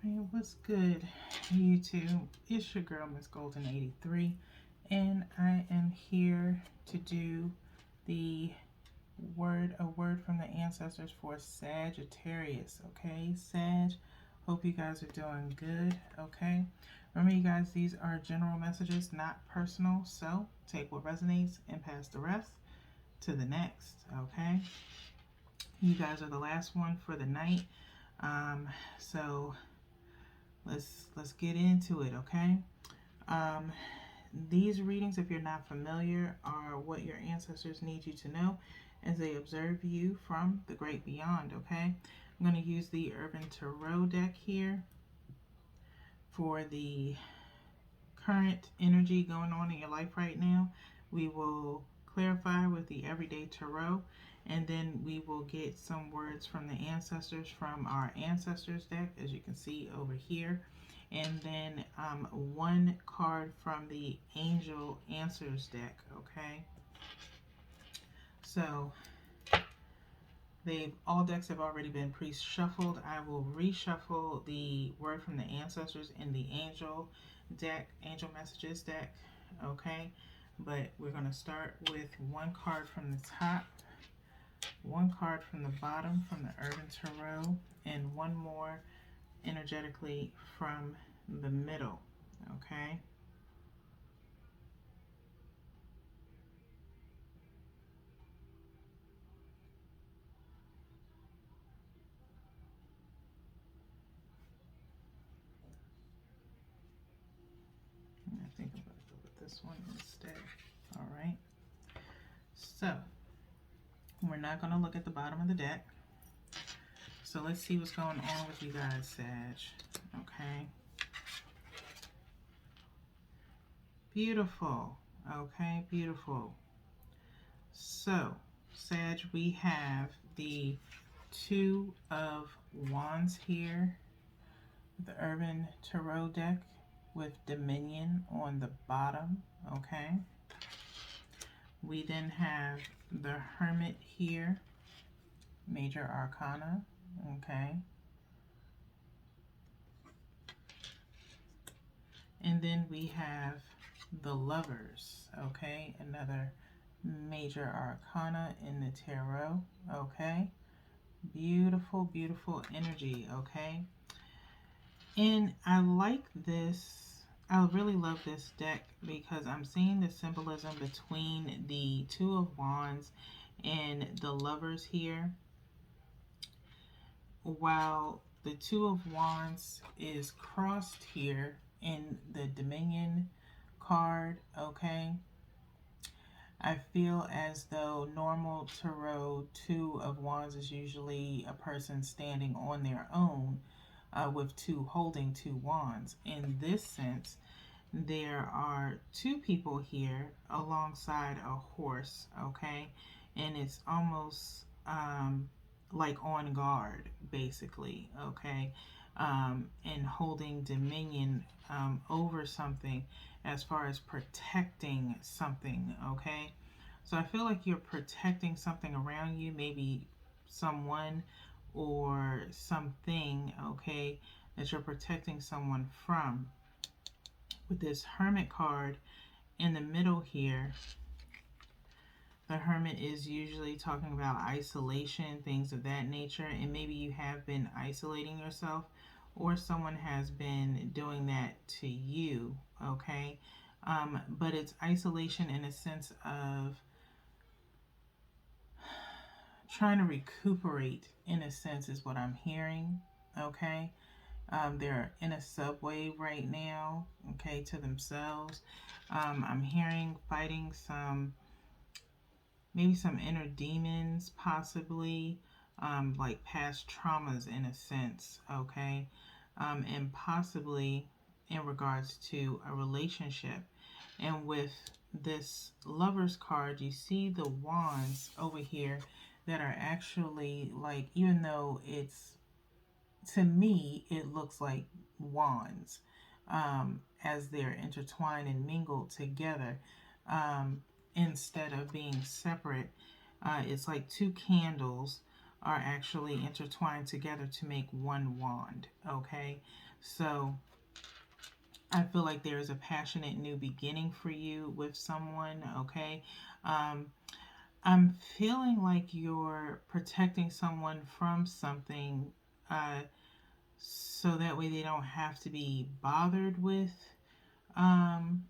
Hey, what's good, YouTube? It's your girl, Miss Golden 83, and I am here to do the a word from the ancestors for Sagittarius. Okay, Sag. Hope you guys are doing good. Okay, remember, you guys, these are general messages, not personal. So take what resonates and pass the rest to the next. Okay, you guys are the last one for the night. So let's get into it, okay? Um, these readings, if you're not familiar, are what your ancestors need you to know as they observe you from the great beyond, okay? I'm going to use the Urban Tarot deck here for the current energy going on in your life right now. We will clarify with the Everyday Tarot, and then we will get some words from the ancestors from our ancestors deck, as you can see over here, and then one card from the Angel Answers deck. Okay, so all decks have already been pre-shuffled. I will reshuffle the word from the ancestors in the Angel deck, Angel Messages deck. Okay, but we're going to start with one card from the top, one card from the bottom from the Urban Tarot, and one more energetically from the middle. Okay. I think I'm going to go with this one instead. All right. So we're not going to look at the bottom of the deck. So let's see what's going on with you guys, Sag. Okay. Beautiful. Okay, beautiful. So, Sag, we have the Two of Wands here, the Urban Tarot deck with Dominion on the bottom. Okay. We then have the Hermit here, Major Arcana. Okay. And then we have the Lovers. Okay. Another Major Arcana in the Tarot. Okay. Beautiful, beautiful energy. Okay. And I like this. I really love this deck because I'm seeing the symbolism between the Two of Wands and the Lovers here. While the Two of Wands is crossed here in the Dominion card, okay, I feel as though normal tarot Two of Wands is usually a person standing on their own with holding two wands. In this sense, there are two people here alongside a horse, okay, and it's almost like on guard, basically, okay, and holding dominion over something as far as protecting something, okay. So I feel like you're protecting something around you, maybe someone or something, okay, that you're protecting someone from. With this Hermit card in the middle here, the Hermit is usually talking about isolation, things of that nature, and maybe you have been isolating yourself or someone has been doing that to you, okay? But it's isolation in a sense of trying to recuperate, in a sense, is what I'm hearing, okay? They're in a subway right now, okay, to themselves. I'm hearing fighting maybe some inner demons, possibly, like past traumas in a sense, okay, and possibly in regards to a relationship. And with this Lover's card, you see the wands over here that are actually like, even though it's, to me, it looks like wands as they're intertwined and mingled together instead of being separate. It's like two candles are actually intertwined together to make one wand. Okay, so I feel like there is a passionate new beginning for you with someone. Okay, um, I'm feeling like you're protecting someone from something, so that way they don't have to be bothered with um,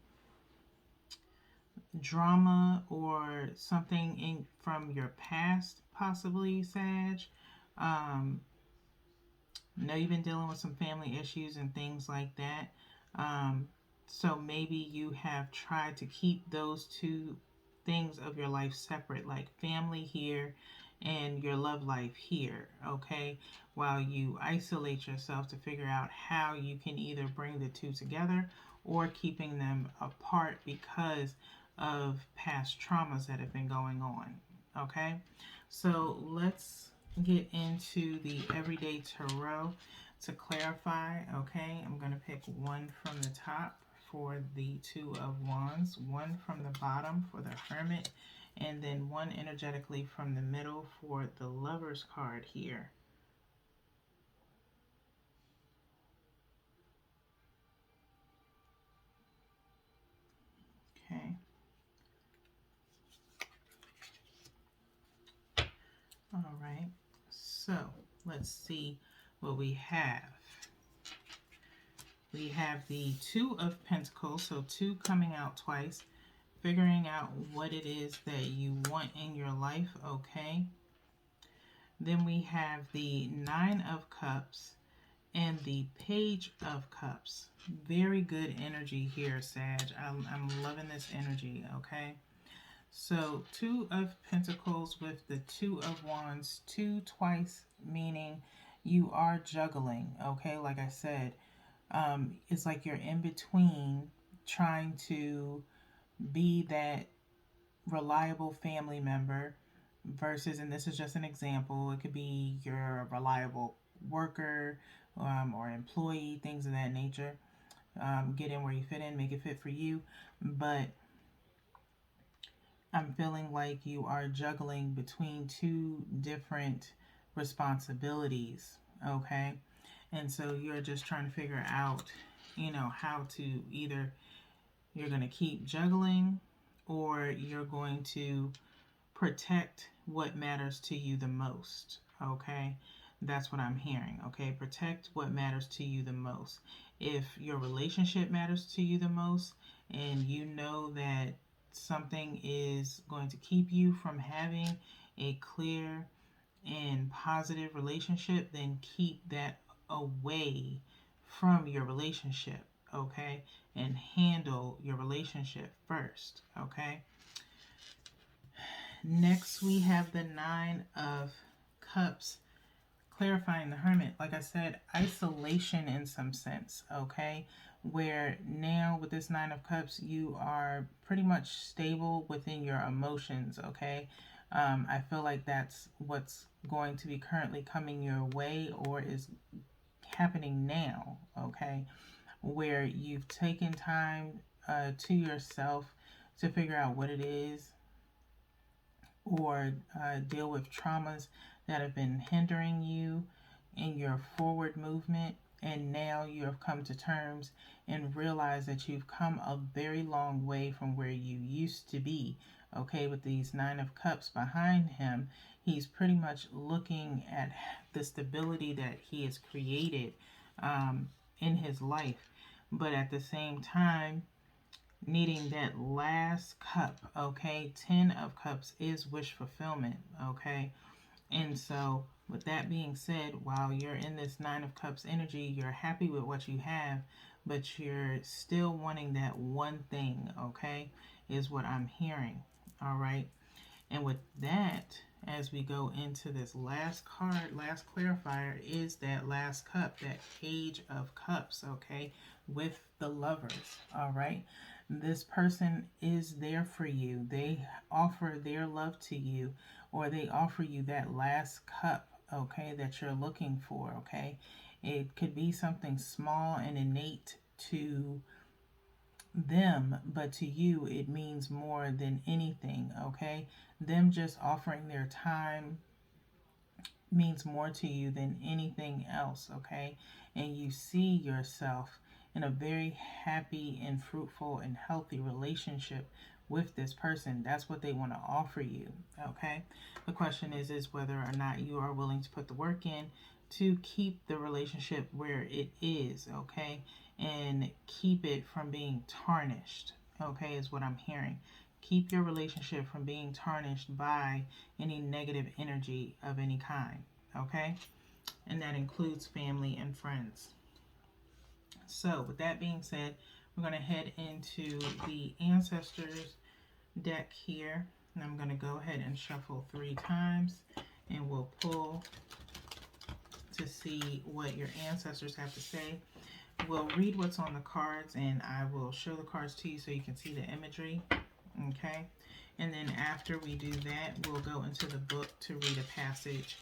drama or something from your past, possibly, Sag. Um, know you've been dealing with some family issues and things like that. Um, so maybe you have tried to keep those two things of your life separate, like family here and your love life here, okay? While you isolate yourself to figure out how you can either bring the two together or keeping them apart because of past traumas that have been going on, okay? So let's get into the everyday tarot to clarify. Okay, I'm going to pick one from the top for the Two of Wands, one from the bottom for the Hermit, and then one energetically from the middle for the Lover's card here. Okay, all right, so let's see what we have. We have the Two of Pentacles, so two coming out twice, figuring out what it is that you want in your life, okay? Then we have the Nine of Cups and the Page of Cups. Very good energy here, Sag. I'm loving this energy, okay? So, Two of Pentacles with the Two of Wands, two twice, meaning you are juggling, okay? Like I said, it's like you're in between trying to be that reliable family member versus, and this is just an example, it could be your reliable worker, or employee, things of that nature. Get in where you fit in, make it fit for you. But I'm feeling like you are juggling between two different responsibilities, okay? And so you're just trying to figure out, how to either you're going to keep juggling or you're going to protect what matters to you the most, okay? That's what I'm hearing, okay? Protect what matters to you the most. If your relationship matters to you the most and you know that something is going to keep you from having a clear and positive relationship, then keep that away from your relationship, okay? And handle your relationship first, okay? Next, we have the Nine of Cups, clarifying the Hermit. Like I said, isolation in some sense, okay? Where now with this Nine of Cups, you are pretty much stable within your emotions, okay? I feel like that's what's going to be currently coming your way or is happening now, okay? Where you've taken time to yourself to figure out what it is or deal with traumas that have been hindering you in your forward movement. And now you have come to terms and realize that you've come a very long way from where you used to be. Okay, with these Nine of Cups behind him, he's pretty much looking at the stability that he has created in his life. But at the same time, needing that last cup, okay? 10 of Cups is wish fulfillment, okay? And so, with that being said, while you're in this Nine of Cups energy, you're happy with what you have, but you're still wanting that one thing, okay? Is what I'm hearing, all right? And with that, as we go into this last card, last clarifier is that last cup, that Page of Cups, okay, with the Lovers, all right? This person is there for you. They offer their love to you, or they offer you that last cup, okay, that you're looking for, okay? It could be something small and innate to them, but to you it means more than anything, okay? Them just offering their time means more to you than anything else, okay? And you see yourself in a very happy and fruitful and healthy relationship with this person. That's what they want to offer you, okay? The question is whether or not you are willing to put the work in to keep the relationship where it is, okay? And keep it from being tarnished, okay, is what I'm hearing. Keep your relationship from being tarnished by any negative energy of any kind, okay? And that includes family and friends. So, with that being said, we're going to head into the Ancestors deck here. And I'm going to go ahead and shuffle 3 times, and we'll pull to see what your ancestors have to say. We'll read what's on the cards, and I will show the cards to you so you can see the imagery, okay? And then after we do that, we'll go into the book to read a passage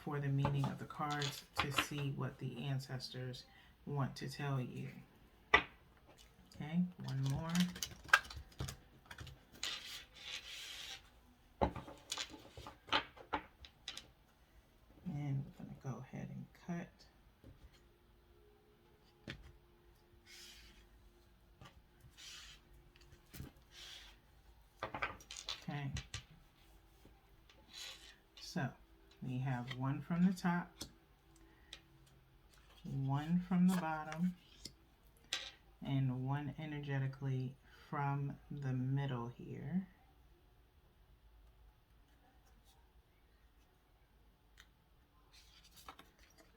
for the meaning of the cards to see what the ancestors want to tell you. Okay, one more. And we're going to go ahead and cut. Okay. So we have 1 from the top, 1 from the bottom, and 1 energetically from the middle here.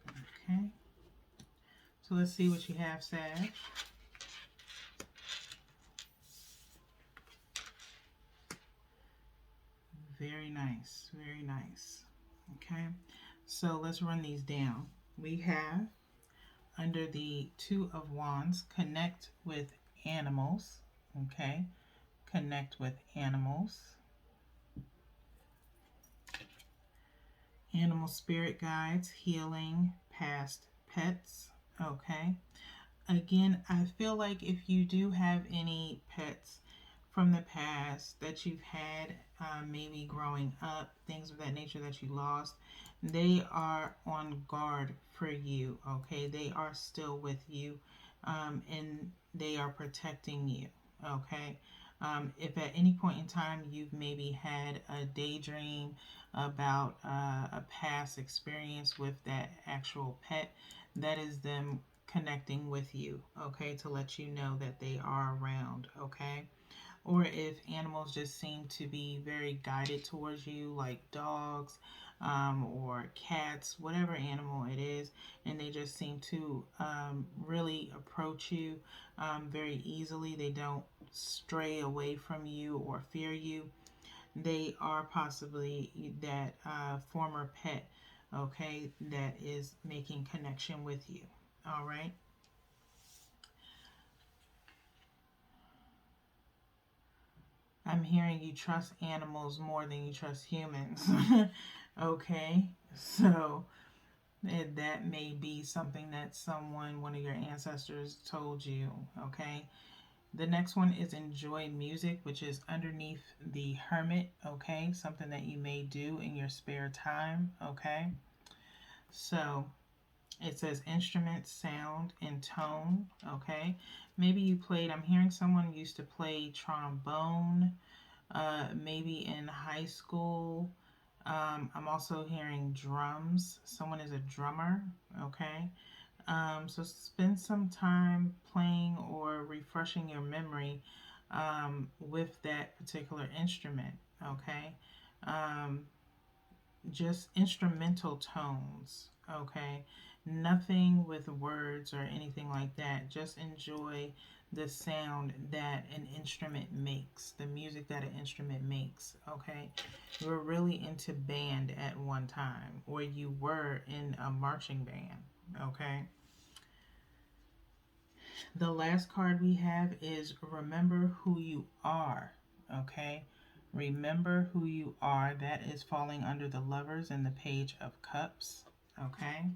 Okay. So let's see what you have, Sag. Very nice, very nice. Okay, so let's run these down. We have under the 2 of Wands, connect with animals. Okay, connect with animals. Animal spirit guides, healing, past pets. Okay, again, I feel like if you do have any pets from the past that you've had, maybe growing up, things of that nature that you lost, they are on guard for you, okay? They are still with you, and they are protecting you, okay? If at any point in time you've maybe had a daydream about a past experience with that actual pet, that is them connecting with you, okay, to let you know that they are around, okay? Or if animals just seem to be very guided towards you, like dogs or cats, whatever animal it is, and they just seem to really approach you very easily. They don't stray away from you or fear you. They are possibly that former pet, okay, that is making connection with you. All right. I'm hearing you trust animals more than you trust humans. Okay, so that may be something that one of your ancestors told you. Okay, the next one is enjoy music, which is underneath the hermit. Okay, something that you may do in your spare time. Okay, so it says instrument, sound, and tone. Okay, maybe you played, I'm hearing someone used to play trombone, maybe in high school. I'm also hearing drums. Someone is a drummer. Okay, so spend some time playing or refreshing your memory with that particular instrument. Okay, just instrumental tones. Okay, nothing with words or anything like that. Just enjoy the sound that an instrument makes, the music that an instrument makes. Okay, you're really into band at one time, or you were in a marching band. Okay, the last card we have is remember who you are. Okay, remember who you are. That is falling under the Lovers and the Page of Cups. Okay,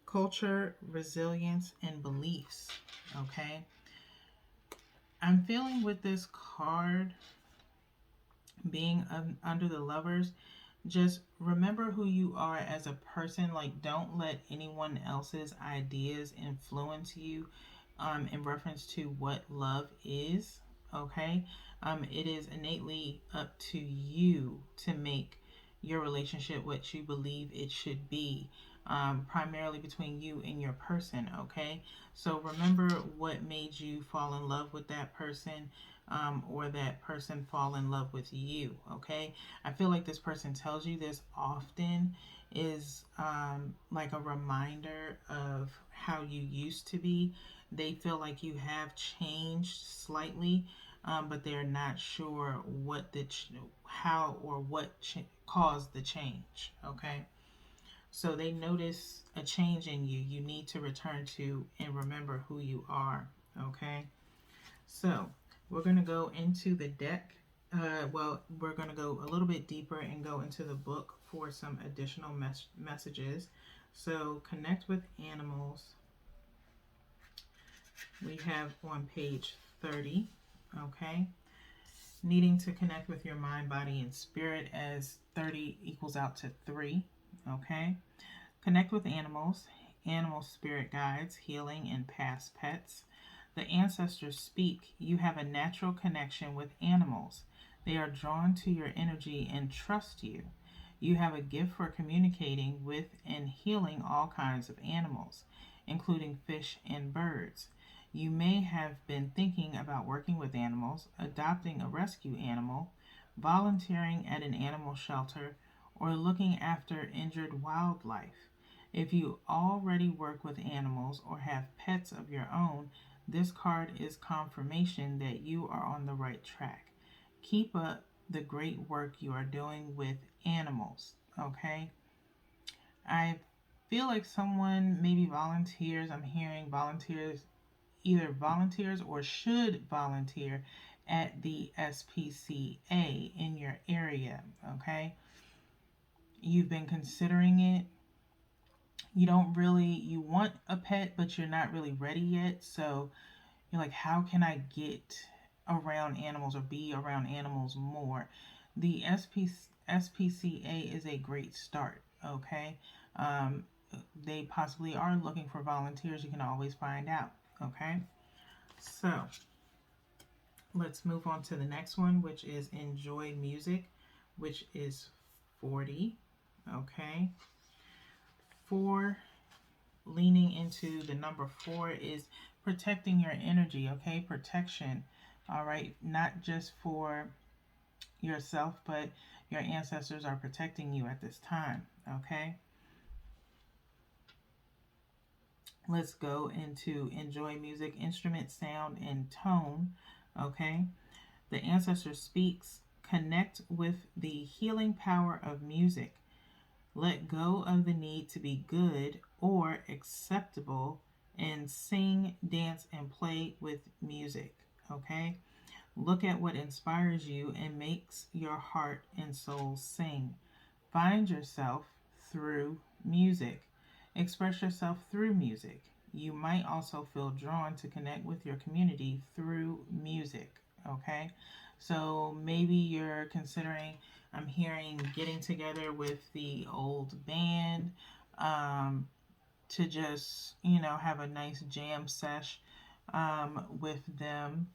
culture, resilience, and beliefs. Okay, I'm feeling with this card being under the Lovers, Just remember who you are as a person. Like, don't let anyone else's ideas influence you in reference to what love is. Okay, it is innately up to you to make your relationship what you believe it should be, primarily between you and your person. Okay, so remember what made you fall in love with that person, or that person fall in love with you. Okay, I feel like this person tells you this often, is like a reminder of how you used to be. They feel like you have changed slightly, but they're not sure how or what caused the change. Okay, so they notice a change in you. You need to return to and remember who you are. Okay, so we're going to go into the deck. We're going to go a little bit deeper and go into the book for some additional messages. So, connect with animals. We have on page 30. Okay. Needing to connect with your mind, body, and spirit, as 30 equals out to 3. Okay. Connect with animals, animal spirit guides, healing, and past pets. The ancestors speak. You have a natural connection with animals. They are drawn to your energy and trust you. You have a gift for communicating with and healing all kinds of animals, including fish and birds. You may have been thinking about working with animals, adopting a rescue animal, volunteering at an animal shelter, or looking after injured wildlife. If you already work with animals or have pets of your own, this card is confirmation that you are on the right track. Keep up the great work you are doing with animals. Okay? I feel like someone maybe volunteers. I'm hearing volunteers, either volunteers or should volunteer at the SPCA in your area. Okay? You've been considering it. You want a pet, but you're not really ready yet. So you're like, how can I get around animals or be around animals more? The SPCA is a great start. Okay, um, they possibly are looking for volunteers. You can always find out. Okay, so let's move on to the next one, which is enjoy music, which is 40. Okay, 4, leaning into the number 4 is protecting your energy. Okay, protection. All right, not just for yourself, but your ancestors are protecting you at this time. Okay, let's go into enjoy music, instrument, sound, and tone. Okay, the ancestor speaks. Connect with the healing power of music. Let go of the need to be good or acceptable and sing, dance, and play with music. Okay? Look at what inspires you and makes your heart and soul sing. Find yourself through music. Express yourself through music. You might also feel drawn to connect with your community through music. Okay? So maybe you're considering, I'm hearing, getting together with the old band, to just, have a nice jam sesh with them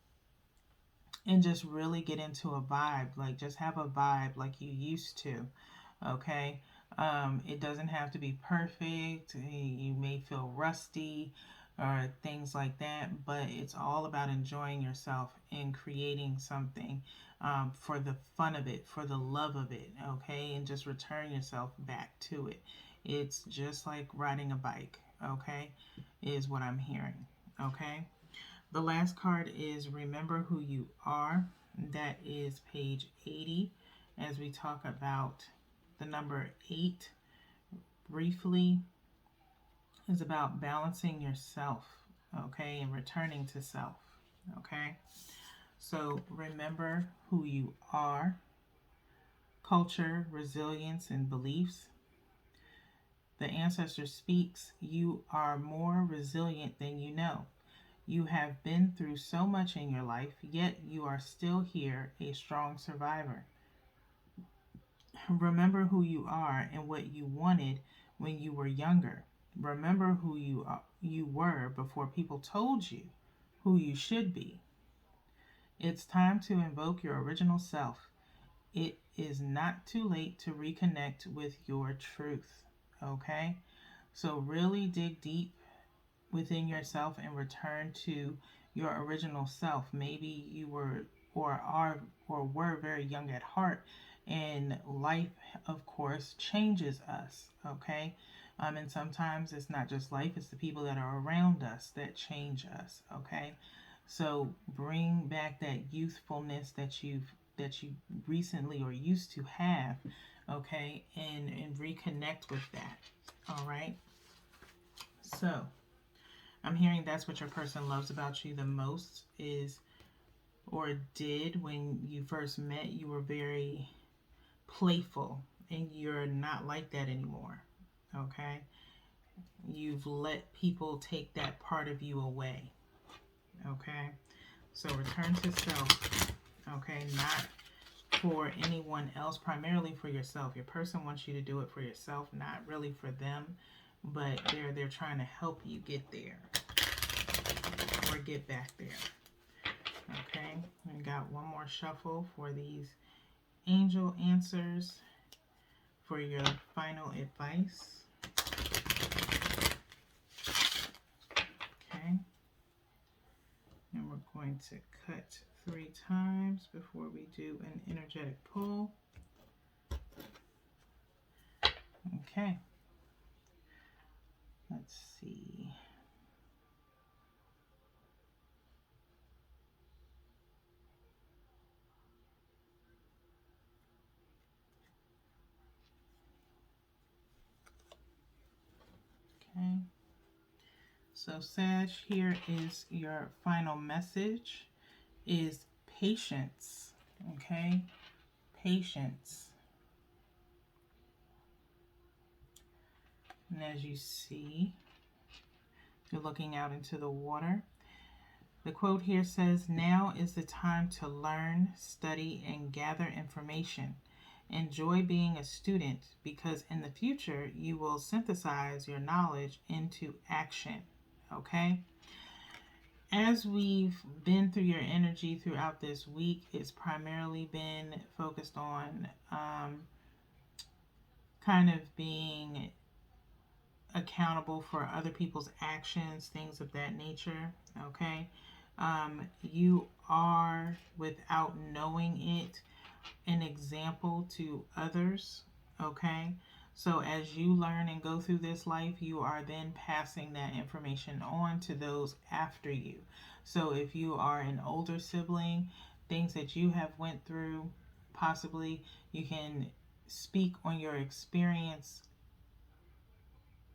and just really get into a vibe. Like, just have a vibe like you used to. Okay, it doesn't have to be perfect. You may feel rusty or things like that, but it's all about enjoying yourself and creating something, for the fun of it, for the love of it. Okay, and just return yourself back to it. It's just like riding a bike. Okay, is what I'm hearing. Okay, the last card is remember who you are. That is page 80, as we talk about the number 8 briefly, is about balancing yourself, okay, and returning to self, okay? So remember who you are, culture, resilience, and beliefs. The ancestor speaks, you are more resilient than you know. You have been through so much in your life, yet you are still here, a strong survivor. Remember who you are and what you wanted when you were younger. Remember who you were before people told you who you should be. It's time to invoke your original self. It is not too late to reconnect with your truth. Okay? So, really dig deep within yourself and return to your original self. Maybe you were or are or were very young at heart, and life, of course, changes us. Okay? And sometimes it's not just life, it's the people that are around us that change us. Okay? So bring back that youthfulness that you recently or used to have, okay, and reconnect with that. All right. So I'm hearing that's what your person loves about you the most is, or did when you first met. You were very playful, and you're not like that anymore. Okay. You've let people take that part of you away. Okay. So return to self. Okay. Not for anyone else, primarily for yourself. Your person wants you to do it for yourself, not really for them, but they're trying to help you get there or get back there. Okay, we got one more shuffle for these angel answers for your final advice. Okay, and we're going to cut 3 times before we do an energetic pull. Okay, let's see. Okay. So Sag, here is your final message is patience. Okay? Patience. And as you see, you're looking out into the water. The quote here says, "Now is the time to learn, study, and gather information. Enjoy being a student because in the future you will synthesize your knowledge into action." Okay? As we've been through your energy throughout this week, it's primarily been focused on kind of being accountable for other people's actions, things of that nature. Okay. You are, without knowing it, an example to others. Okay. So as you learn and go through this life, you are then passing that information on to those after you. So if you are an older sibling, things that you have went through, possibly you can speak on your experience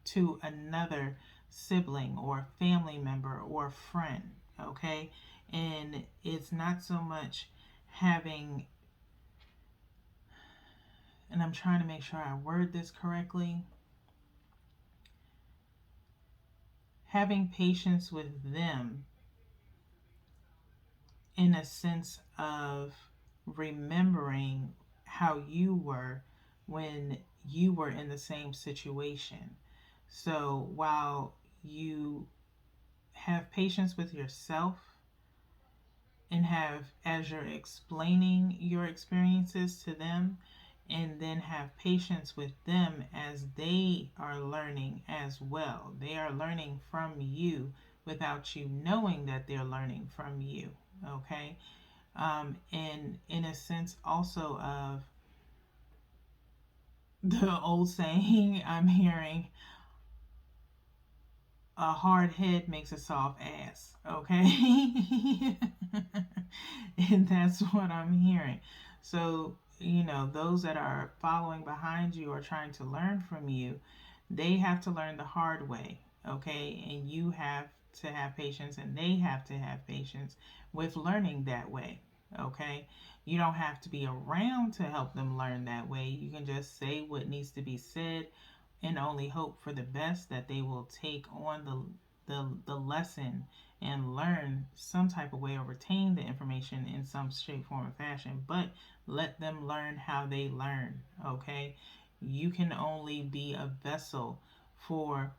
to another sibling or family member or friend, okay? And it's not so much having, and I'm trying to make sure I word this correctly, having patience with them in a sense of remembering how you were when you were in the same situation. So while you have patience with yourself and have, as you're explaining your experiences to them, and then have patience with them as they are learning as well. They are learning from you without you knowing that they're learning from you. Okay. And in a sense also of the old saying I'm hearing, a hard head makes a soft ass. Okay. And that's what I'm hearing. So, those that are following behind you or trying to learn from you, they have to learn the hard way. Okay. And you have to have patience, and they have to have patience with learning that way. Okay. You don't have to be around to help them learn that way. You can just say what needs to be said and only hope for the best, that they will take on the lesson and learn some type of way or retain the information in some shape, form, or fashion, but let them learn how they learn, okay? You can only be a vessel for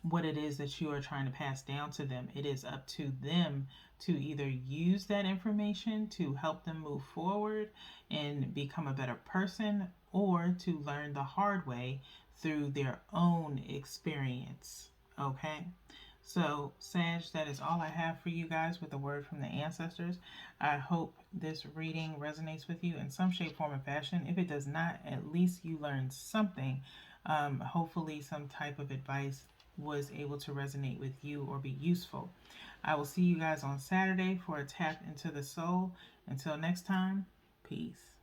what it is that you are trying to pass down to them. It is up to them to either use that information to help them move forward and become a better person, or to learn the hard way through their own experience. Okay? So, Sag, that is all I have for you guys with the word from the ancestors. I hope this reading resonates with you in some shape, form, or fashion. If it does not, at least you learned something. Hopefully, some type of advice was able to resonate with you or be useful. I will see you guys on Saturday for a tap into the soul. Until next time, peace.